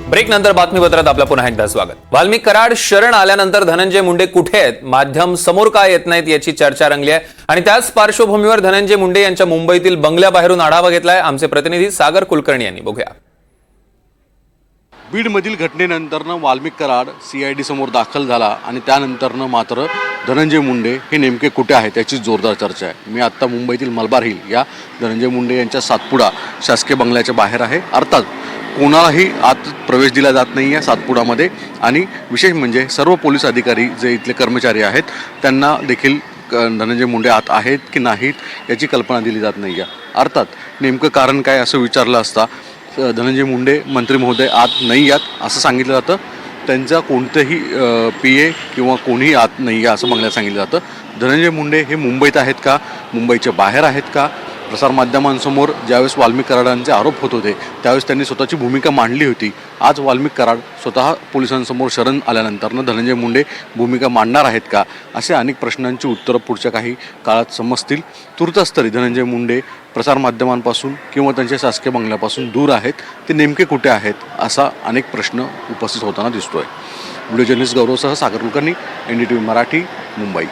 Break नंतर बातमीपत्रात आपलं पुन्हा एकदा स्वागत। वाल्मिक कराड शरण आल्यानंतर धनंजय मुंडे कुठे आहेत, माध्यम समोर का येत नाहीत याची चर्चा रंगली आहे आणि त्याच पार्श्वभूमीवर धनंजय मुंडे यांच्या मुंबईतील बंगल्याबाहेरून आढावा घेतलाय आमचे प्रतिनिधी सागर कुलकर्णी यांनी। बघूया। बीडमधील घटनेनंतरनं वाल्मिक कराड CID समोर दाखल झाला आणि त्यानंतरनं मात्र धनंजय मुंडे हे नेमके कुठे आहेत याची जोरदार चर्चा आहे। मी आत्ता मुंबईतील मलबार हिल या धनंजय मुंडे यांच्या सातपुडा शासकीय बंगल्याच्या बाहेर आहे। अर्थात कोणालाही आत प्रवेश दिला जात नाही आहे सातपुडामध्ये आणि विशेष म्हणजे सर्व पोलीस अधिकारी जे इथले कर्मचारी आहेत त्यांना देखील धनंजय मुंडे आत आहेत की नाहीत याची कल्पना दिली जात नाही आहे। अर्थात नेमकं कारण काय असं विचारलं असता धनंजय मुंडे मंत्री महोदय आत नाही आहेत असं सांगितलं जातं। त्यांचा कोणतेही PA किंवा कोणीही आत नाही आहे असं बंगल्यात सांगितलं जातं। धनंजय मुंडे हे मुंबईत आहेत का, मुंबईच्या बाहेर आहेत का? प्रसारमाध्यमांसमोर ज्यावेळेस वाल्मिक कराडांचे आरोप होत होते त्यावेळेस त्यांनी स्वतःची भूमिका मांडली होती। आज वाल्मिक कराड स्वतः पोलिसांसमोर शरण आल्यानंतरनं धनंजय मुंडे भूमिका मांडणार आहेत का, असे अनेक प्रश्नांची उत्तरं पुढच्या काही काळात समजतील। तुर्तास तरी धनंजय मुंडे प्रसारमाध्यमांपासून किंवा त्यांच्या शासकीय बंगल्यापासून दूर आहेत, ते नेमके कुठे आहेत असा अनेक प्रश्न उपस्थित होताना दिसतोय। व्हिडिओ जर्नलिस्ट गौरवसह सागर कुलकर्णी, NDTV मराठी, मुंबई।